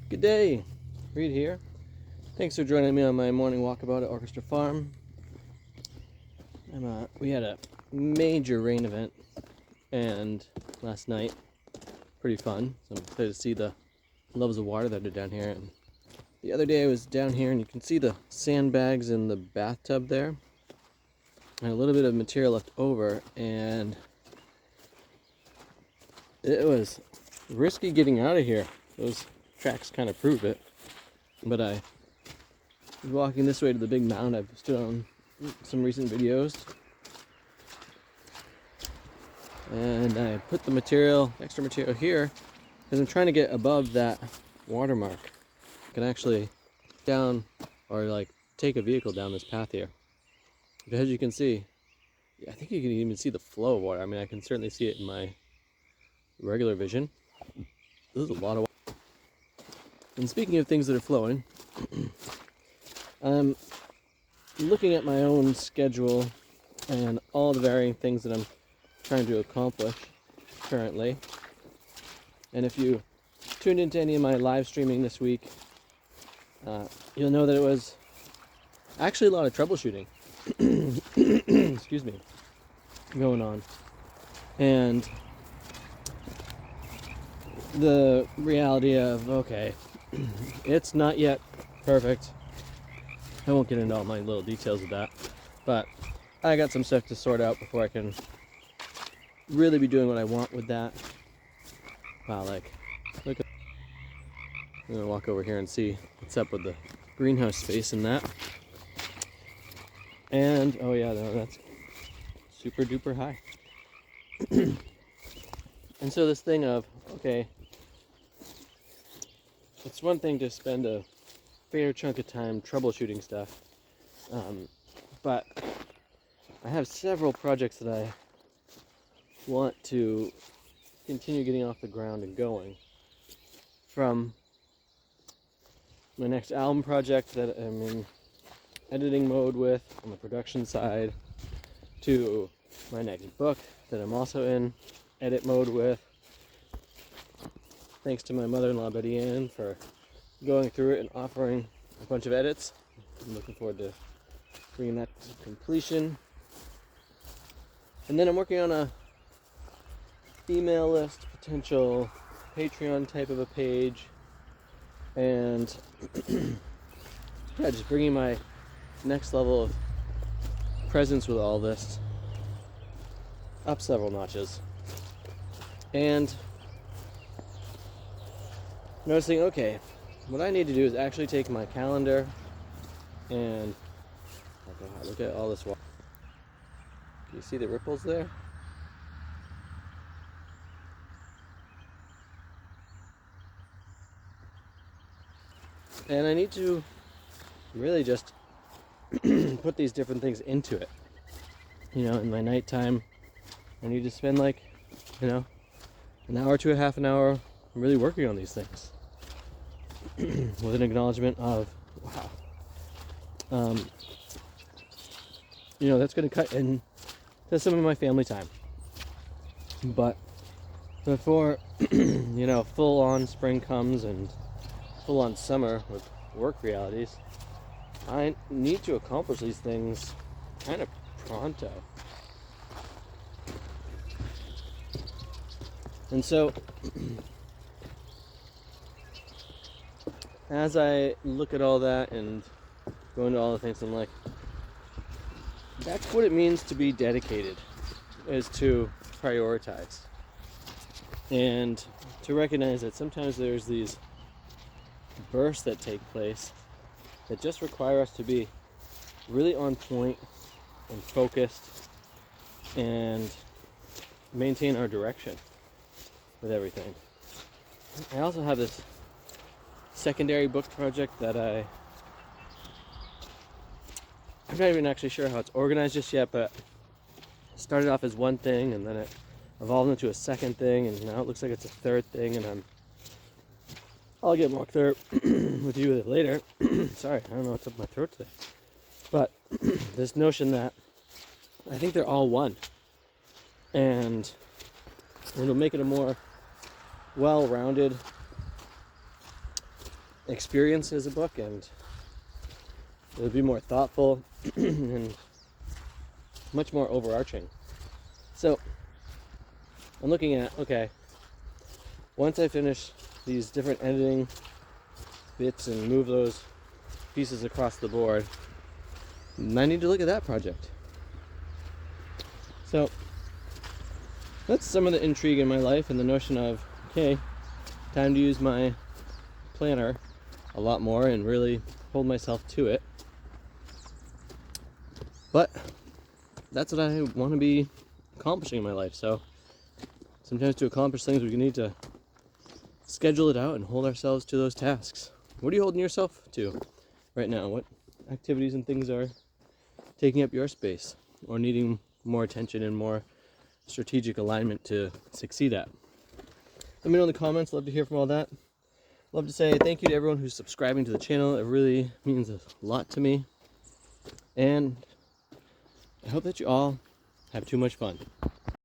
Good day, Reed here. Thanks for joining me on my morning walkabout at Orchestra Farm. We had a major rain event and last night, pretty fun. So I'm excited to see the levels of water that are down here. And the other day I was down here and you can see the sandbags in the bathtub there. And a little bit of material left over, and it was risky getting out of here. Those tracks kind of prove it. But I was walking this way to the big mound I've stood on some recent videos. And I put the extra material here, because I'm trying to get above that watermark. I can actually take a vehicle down this path here. As you can see, I think you can even see the flow of water. I mean, I can certainly see it in my regular vision. This is a lot of water. And speaking of things that are flowing, I'm looking at my own schedule and all the varying things that I'm trying to accomplish currently. And if you tuned into any of my live streaming this week, you'll know that it was actually a lot of troubleshooting. Excuse me, going on. And the reality of, okay, it's not yet perfect. I won't get into all my little details of that, but I got some stuff to sort out before I can really be doing what I want with that. Wow, look at, I'm gonna walk over here and see what's up with the greenhouse space in that. And oh yeah, no, that's super duper high. And so this thing of, okay, it's one thing to spend a fair chunk of time troubleshooting stuff, but I have several projects that I want to continue getting off the ground and going. From my next album project that I'm in editing mode with on the production side, to my next book that I'm also in edit mode with. Thanks to my mother-in-law Betty Ann for going through it and offering a bunch of edits. I'm looking forward to bringing that to completion. And then I'm working on a email list, potential Patreon type of a page, and yeah, just bringing my next level of presence with all this up several notches. And noticing, okay, what I need to do is actually take my calendar and look at all this water. Can you see the ripples there? And I need to really just put these different things into it. In my nighttime, I need to spend an hour to a half an hour really working on these things. With an acknowledgement of, wow, that's going to cut into some of my family time. But before, full on spring comes and full on summer with work realities, I need to accomplish these things kind of pronto. And so, as I look at all that and go into all the things, I'm like, that's what it means to be dedicated, is to prioritize. And to recognize that sometimes there's these bursts that take place that just require us to be really on point and focused and maintain our direction with everything. I also have this secondary book project that I'm not even actually sure how it's organized just yet, but it started off as one thing and then it evolved into a second thing, and now it looks like it's a third thing, and I'll get more clear with you with it later. Sorry, I don't know what's up my throat today. But this notion that I think they're all one. And it'll make it a more well-rounded experience as a book, and it'll be more thoughtful and much more overarching. So I'm looking at, okay, once I finish these different editing bits and move those pieces across the board, I need to look at that project. So that's some of the intrigue in my life, and the notion of, okay, time to use my planner a lot more and really hold myself to it. But that's what I want to be accomplishing in my life. So sometimes to accomplish things, we need to schedule it out and hold ourselves to those tasks. What are you holding yourself to right now? What activities and things are taking up your space or needing more attention and more strategic alignment to succeed at? Let me know in the comments. Love to hear from all that. Love to say thank you to everyone who's subscribing to the channel. It really means a lot to me. And I hope that you all have too much fun.